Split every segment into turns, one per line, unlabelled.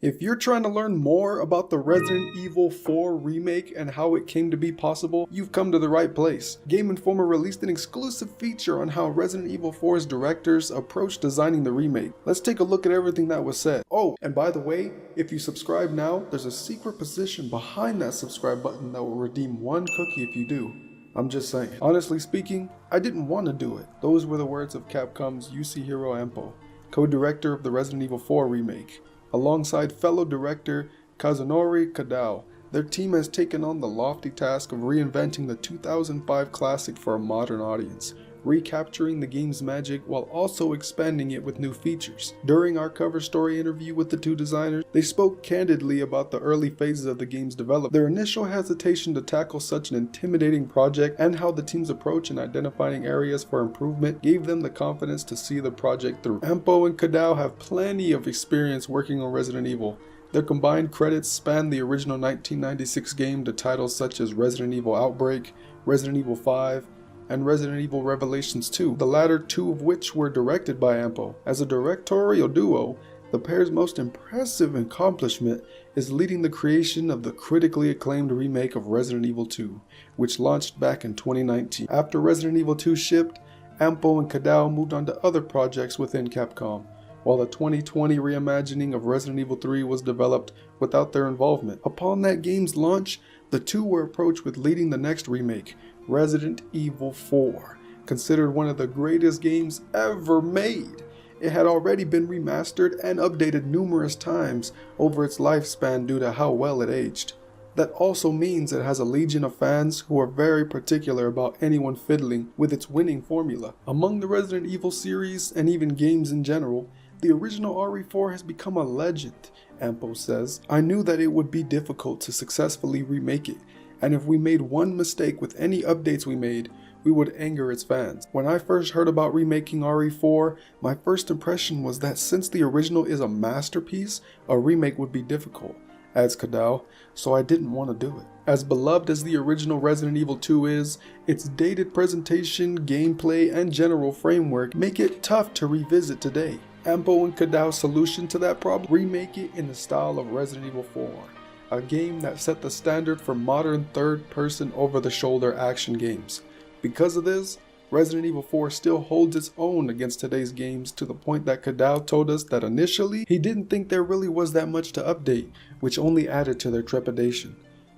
If you're trying to learn more about the Resident Evil 4 remake and how it came to be possible, you've come to the right place. Game Informer released an exclusive feature on how Resident Evil 4's directors approached designing the remake. Let's take a look at everything that was said. Oh, and by the way, if you subscribe now, there's a secret position behind that subscribe button that will redeem one cookie if you do. I'm just saying. Honestly speaking, I didn't want to do it. Those were the words of Capcom's Yasuhiro Ampo, co-director of the Resident Evil 4 remake. Alongside fellow director Kazunori Kadao, their team has taken on the lofty task of reinventing the 2005 classic for a modern audience, recapturing the game's magic while also expanding it with new features. During our cover story interview with the two designers, they spoke candidly about the early phases of the game's development, their initial hesitation to tackle such an intimidating project, and how the team's approach in identifying areas for improvement gave them the confidence to see the project through. Ampo and Kadao have plenty of experience working on Resident Evil. Their combined credits span the original 1996 game to titles such as Resident Evil Outbreak, Resident Evil 5, and Resident Evil Revelations 2, the latter two of which were directed by Ampo. As a directorial duo, the pair's most impressive accomplishment is leading the creation of the critically acclaimed remake of Resident Evil 2, which launched back in 2019. After Resident Evil 2 shipped, Ampo and Kadao moved on to other projects within Capcom, while the 2020 reimagining of Resident Evil 3 was developed without their involvement. Upon that game's launch, the two were approached with leading the next remake, Resident Evil 4, considered one of the greatest games ever made. It had already been remastered and updated numerous times over its lifespan due to how well it aged. That also means it has a legion of fans who are very particular about anyone fiddling with its winning formula. Among the Resident Evil series and even games in general, the original RE4 has become a legend, Ampo says. I knew that it would be difficult to successfully remake it, and if we made one mistake with any updates we made, we would anger its fans. When I first heard about remaking RE4, my first impression was that since the original is a masterpiece, a remake would be difficult, adds Kadao, so I didn't want to do it. As beloved as the original Resident Evil 2 is, its dated presentation, gameplay, and general framework make it tough to revisit today. Ampo and Kadao's solution to that problem? Remake it in the style of Resident Evil 4. A game that set the standard for modern third-person over-the-shoulder action games. Because of this, Resident Evil 4 still holds its own against today's games, to the point that Kadao told us that initially he didn't think there really was that much to update, which only added to their trepidation.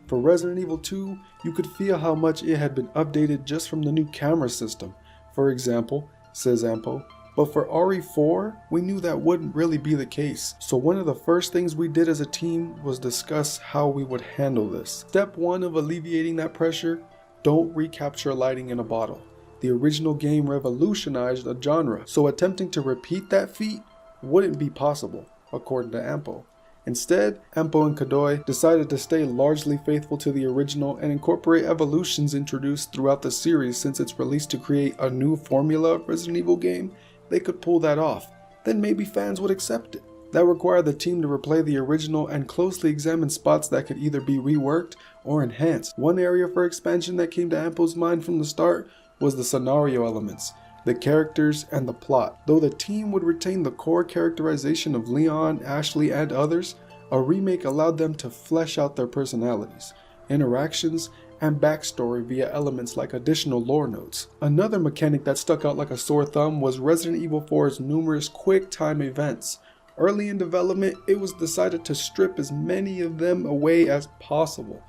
For Resident Evil 2, you could feel how much it had been updated just from the new camera system, for example, says Ampo. But for RE4, we knew that wouldn't really be the case, so one of the first things we did as a team was discuss how we would handle this. Step 1 of alleviating that pressure: don't recapture lighting in a bottle. The original game revolutionized a genre, so attempting to repeat that feat wouldn't be possible, according to Ampo. Instead, Ampo and Kadao decided to stay largely faithful to the original and incorporate evolutions introduced throughout the series. Since its release to create a new formula of Resident Evil game, they could pull that off, then maybe fans would accept it. That required the team to replay the original and closely examine spots that could either be reworked or enhanced. One area for expansion that came to Ampo's mind from the start was the scenario elements, the characters, and the plot. Though the team would retain the core characterization of Leon, Ashley, and others, a remake allowed them to flesh out their personalities, interactions, and backstory via elements like additional lore notes. Another mechanic that stuck out like a sore thumb was Resident Evil 4's numerous quick time events. Early in development, it was decided to strip as many of them away as possible.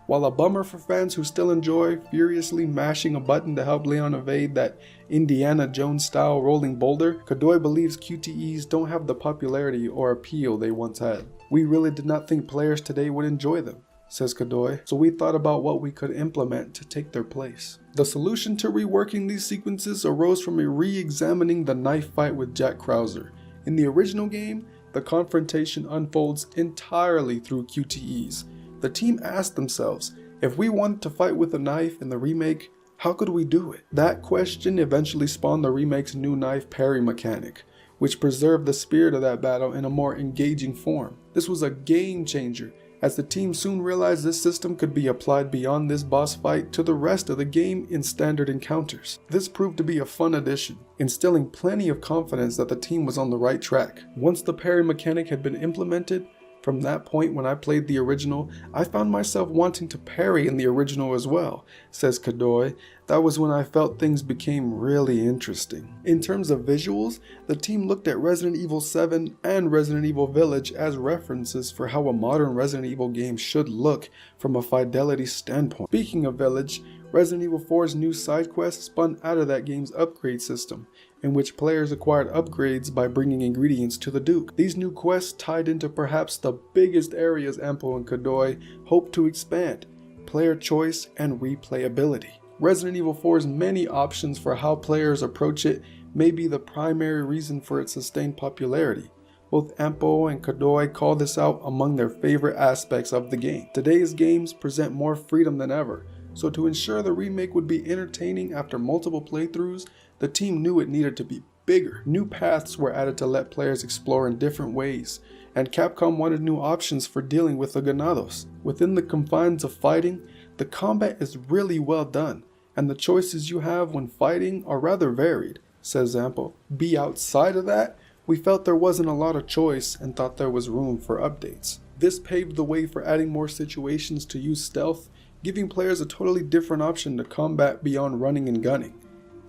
While a bummer for fans who still enjoy furiously mashing a button to help Leon evade that Indiana Jones style rolling boulder, Kadao believes QTEs don't have the popularity or appeal they once had. We really did not think players today would enjoy them, says Kadao, so we thought about what we could implement to take their place. The solution to reworking these sequences arose from re-examining the knife fight with Jack Krauser. In the original game, the confrontation unfolds entirely through QTEs. The team asked themselves, if we wanted to fight with a knife in the remake, how could we do it? That question eventually spawned the remake's new knife parry mechanic, which preserved the spirit of that battle in a more engaging form. This was a game changer, as the team soon realized this system could be applied beyond this boss fight to the rest of the game in standard encounters. This proved to be a fun addition, instilling plenty of confidence that the team was on the right track. Once the parry mechanic had been implemented, From that point when I played the original, I found myself wanting to parry in the original as well, says 𝗦𝗕𝗦𝗧. That was when I felt things became really interesting. In terms of visuals, the team looked at Resident Evil 7 and Resident Evil Village as references for how a modern Resident Evil game should look from a fidelity standpoint. Speaking of Village, Resident Evil 4's new side quest spun out of that game's upgrade system, in which players acquired upgrades by bringing ingredients to the Duke. These new quests tied into perhaps the biggest areas 𝗦𝗦𝗕𝗏 and 𝗦𝗦𝗧 hope to expand: player choice and replayability. Resident Evil 4's many options for how players approach it may be the primary reason for its sustained popularity. Both 𝗦𝗦𝗏 and 𝗦𝗦𝗧 call this out among their favorite aspects of the game. Today's games present more freedom than ever, so to ensure the remake would be entertaining after multiple playthroughs, the team knew it needed to be bigger. New paths were added to let players explore in different ways, and Capcom wanted new options for dealing with the ganados. Within the confines of fighting, the combat is really well done, and the choices you have when fighting are rather varied, says 𝗦𝗦𝗧𝗏. Outside of that, we felt there wasn't a lot of choice and thought there was room for updates. This paved the way for adding more situations to use stealth, giving players a totally different option to combat beyond running and gunning.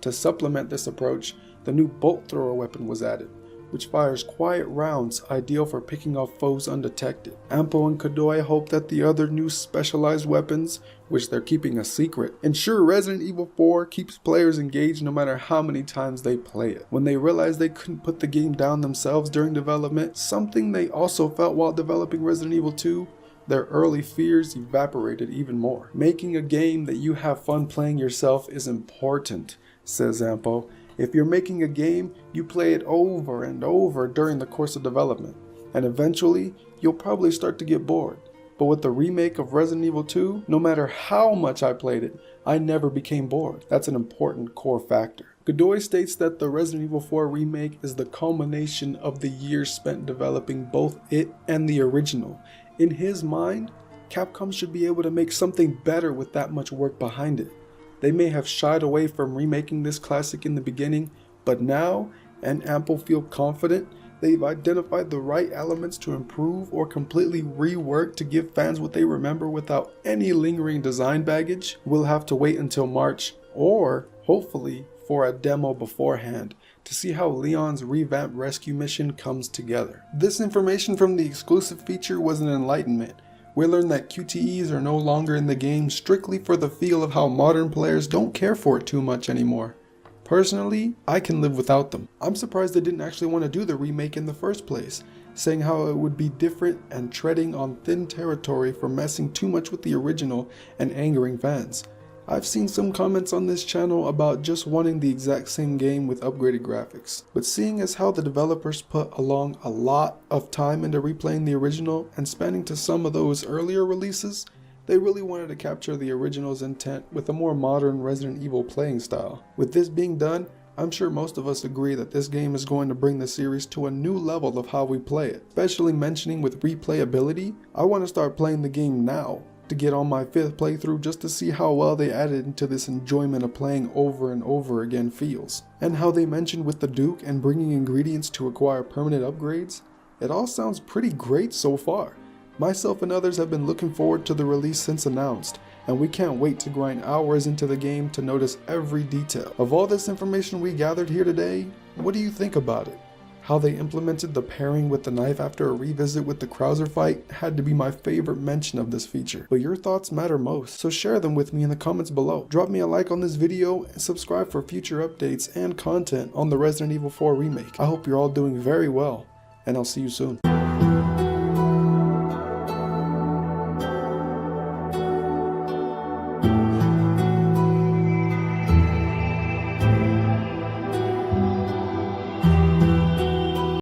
To supplement this approach, the new bolt thrower weapon was added, which fires quiet rounds ideal for picking off foes undetected. 𝗦𝗦𝗧𝗏 and 𝗦𝗦𝗧𝗏 hope that the other new specialized weapons, which they're keeping a secret, ensure Resident Evil 4 keeps players engaged no matter how many times they play it. When they realized they couldn't put the game down themselves during development, something they also felt while developing Resident Evil 2, their early fears evaporated even more. Making a game that you have fun playing yourself is important, says 𝗦𝗦𝗧𝗏. If you're making a game, you play it over and over during the course of development, and eventually, you'll probably start to get bored. But with the remake of Resident Evil 2, no matter how much I played it, I never became bored. That's an important core factor. 𝗦𝗧𝗏 states that the Resident Evil 4 remake is the culmination of the years spent developing both it and the original. In his mind, Capcom should be able to make something better with that much work behind it. They may have shied away from remaking this classic in the beginning, but now, and 𝗦𝗏𝗏 feel confident, they've identified the right elements to improve or completely rework to give fans what they remember without any lingering design baggage. We'll have to wait until March, or hopefully for a demo beforehand, to see how Leon's revamped rescue mission comes together. This information from the exclusive feature was an enlightenment. We learned that QTEs are no longer in the game strictly for the feel of how modern players don't care for it too much anymore. Personally, I can live without them. I'm surprised they didn't actually want to do the remake in the first place, saying how it would be different and treading on thin territory for messing too much with the original and angering fans. I've seen some comments on this channel about just wanting the exact same game with upgraded graphics, but seeing as how the developers put along a lot of time into replaying the original and spanning to some of those earlier releases, they really wanted to capture the original's intent with a more modern Resident Evil playing style. With this being done, I'm sure most of us agree that this game is going to bring the series to a new level of how we play it. Especially mentioning with replayability, I want to start playing the game now, to get on my 5th playthrough just to see how well they added into this enjoyment of playing over and over again feels. And how they mentioned with the Duke and bringing ingredients to acquire permanent upgrades, it all sounds pretty great so far. Myself and others have been looking forward to the release since announced, and we can't wait to grind hours into the game to notice every detail. Of all this information we gathered here today, what do you think about it? How they implemented the pairing with the knife after a revisit with the Krauser fight had to be my favorite mention of this feature. But your thoughts matter most, so share them with me in the comments below. Drop me a like on this video and subscribe for future updates and content on the Resident Evil 4 remake. I hope you're all doing very well, and I'll see you soon.